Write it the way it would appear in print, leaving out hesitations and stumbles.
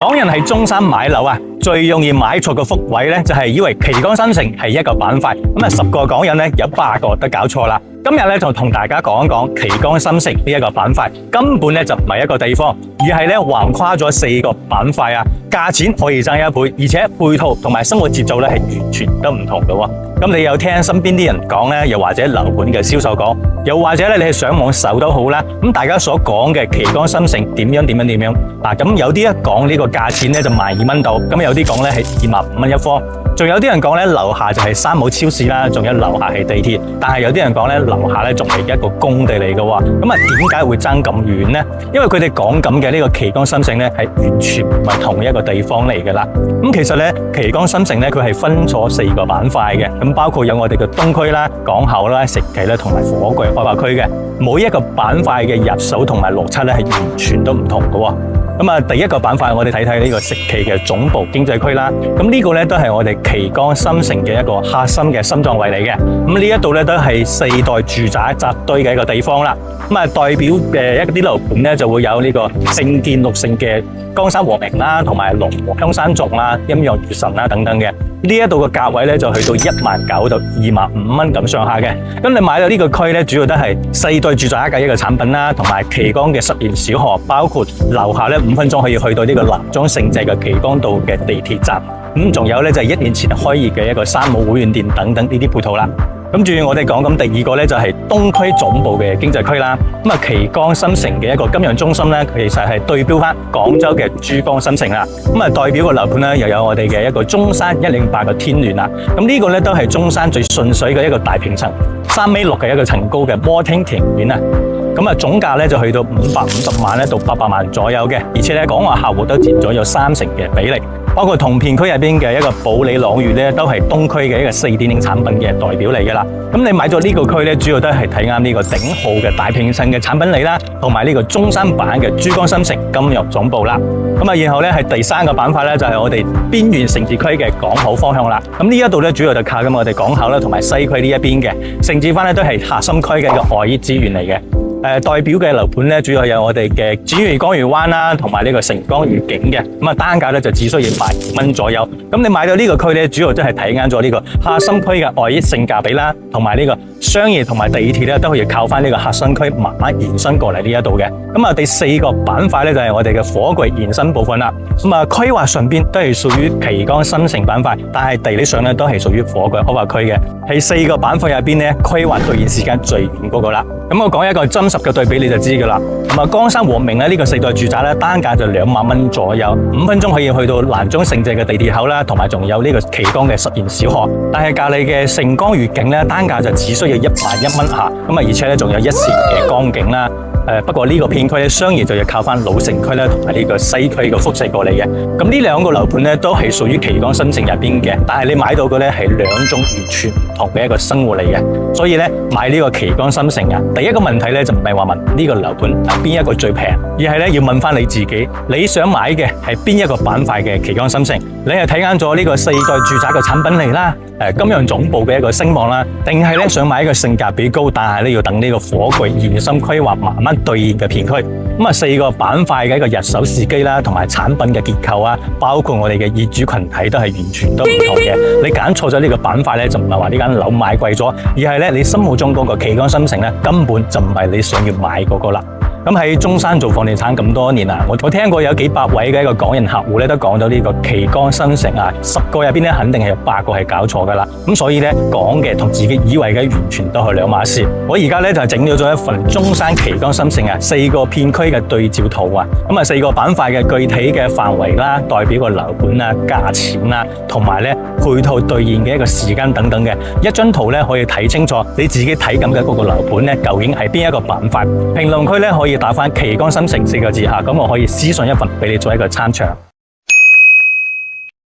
港人喺中山買樓啊，最容易買錯個福位咧，就係以為旗杆新城係一個板塊，咁啊10個港人咧有8個都搞錯啦。今日咧就同大家講一講旗杆新城呢一個板塊，根本咧就唔係一個地方，而係咧橫跨咗4個板塊啊，價錢可以爭1倍，而且配套同埋生活節奏咧係完全都唔同嘅喎。咁你有聽身邊啲人講咧，又或者樓盤嘅銷售講，又或者咧你係上網搜都好啦。咁大家所講嘅旗杆新城點樣啊？咁有啲一講呢個價錢咧就12,000蚊度，咁有啲講咧係25,000蚊一方，仲有啲人講咧樓下就係山姆超市啦，仲有樓下係地鐵，但係有啲人講咧樓下咧仲係一個工地嚟嘅喎。咁啊點解會爭咁遠呢？因為佢哋講緊嘅呢個旗杆新城咧係完全唔係同一個地方嚟嘅啦。咁其實咧旗杆新城咧佢係分咗4個板塊嘅，咁包括有我哋嘅東區啦、港口啦、食記啦同埋火炬開發區嘅，每一個板塊嘅入手同埋邏輯咧係完全都唔同嘅喎。咁啊，第一個板塊我哋睇睇呢個食記嘅總部經濟區啦。咁呢個咧都係我哋旗杆新城嘅一個核心嘅心臟位嚟嘅。咁呢一度咧都係4代住宅集堆嘅一個地方啦。咁啊，代表嘅一啲樓盤咧就會有呢個盛建6勝嘅江山和明啦，同埋龍和香山族啦、陰陽月神啦等等嘅。呢一度嘅價位咧就去到19,000到25,000蚊咁上下嘅。咁你買到呢個區咧，主要都係4代住宅嘅一個產品啦，同埋旗杆嘅實驗小學，包括樓下咧5分鐘可以去到呢個南莊勝謝嘅旗杆道嘅地鐵站。咁仲有咧就係1年前開業嘅一個山姆會員店等等呢啲配套啦。跟住我哋講咁第二個咧就係東區總部嘅經濟區啦。咁啊旗杆新城嘅一個金融中心咧，其實係對標翻廣州嘅珠江新城啦。咁啊代表個樓盤咧又有我哋嘅一個中山108嘅天聯啦。咁呢個咧都係中山最順水嘅一個大平層，3米6嘅一個層高嘅摩天庭院啊。咁啊總價咧就去到550萬咧到800萬左右嘅，而且咧港華客戶都佔咗有30%嘅比例。包括同片區入邊嘅一個保利朗悅咧，都係東區嘅一個4.0產品嘅代表嚟嘅啦。咁你買咗呢個區咧，主要都係睇啱呢個頂號嘅大平層嘅產品嚟啦，同埋呢個中山版嘅珠江新城金融總部啦。咁啊，然後咧係第3個板塊咧，就係我哋邊緣城市區嘅港口方向啦。咁呢一度咧，主要就靠緊我哋港口啦，同埋西區呢一邊嘅，承接翻咧都係核心區嘅一個外溢資源嚟嘅。代表嘅樓盤咧，主要有我哋嘅展譽江魚灣啦，同埋呢個城江御景嘅。咁啊，單價咧就只需要12,000蚊左右。咁你買到呢個區咧，主要都係睇啱咗呢個核心區嘅外溢性價比啦，同埋呢個商業同埋地鐵咧都可以靠翻呢個核心區慢慢延伸過嚟呢一度嘅。咁啊，第4個板塊咧就係我哋嘅火炬延伸部分啦。咁啊，規劃上邊都係屬於旗杆新城板塊，但係地理上咧都係屬於火炬開發區嘅。喺4個板塊入邊咧，規劃兌現時間最遠嗰個啦。咁我講一個真實嘅對比你就知噶啦。咁啊，江山和明咧呢個4代住宅咧，單價就20,000蚊左右，5分鐘可以去到南莊勝謝嘅地鐵口啦，同埋仲有呢個旗杆嘅實驗小學。但係隔籬嘅城江御景咧，單價就只需要101蚊吓，咁啊，而且咧仲有1線嘅江景啦。不過呢個片區咧，商業就要靠翻老城區咧，同埋呢個西區嘅輻射過嚟嘅。咁呢2個樓盤咧，都係屬於旗杆新城入邊嘅，但係你買到嘅咧係2種完全唔同嘅一個生活嚟嘅。所以咧買呢個旗杆新城啊，第一個問題咧就唔係話問呢個樓盤邊一個最平，而係咧要問翻你自己，你想買嘅係邊一個板塊嘅旗杆新城？你係睇啱咗呢個4代住宅嘅產品嚟啦，金融總部嘅一個聲望啦，定係咧想買一個性價比高，但係咧要等呢個火炬延伸規劃慢慢兌現嘅片區。咁啊4個板塊嘅一個入手時機啦，同埋產品嘅結構啊，包括我哋嘅業主群體都係完全都唔同嘅。你揀錯咗呢個板塊咧，就唔係話呢間樓買貴咗，而係咧你心目中嗰個旗杆新城咧，根本就唔係你想要買嗰個啦。咁喺中山做房地產咁多年啦，我聽過有幾百位嘅一個港人客戶咧，都講咗呢個旗杆新城啊，10個入邊咧肯定係有8個係搞錯噶啦。咁所以咧講嘅同自己以為嘅完全都係兩碼事。我而家咧就係整咗一份中山旗杆新城啊4個片區嘅對照圖啊，咁啊4個板塊嘅具體嘅範圍啦，代表個樓盤啊、價錢啊，同埋咧配套兌現嘅一個時間等等嘅一張圖咧，可以睇清楚你自己睇緊嘅嗰個樓盤咧，究竟係邊一個板塊。評論區咧可以打返旗杆新城4個字吓，咁我可以私信一份俾你做一個參詳。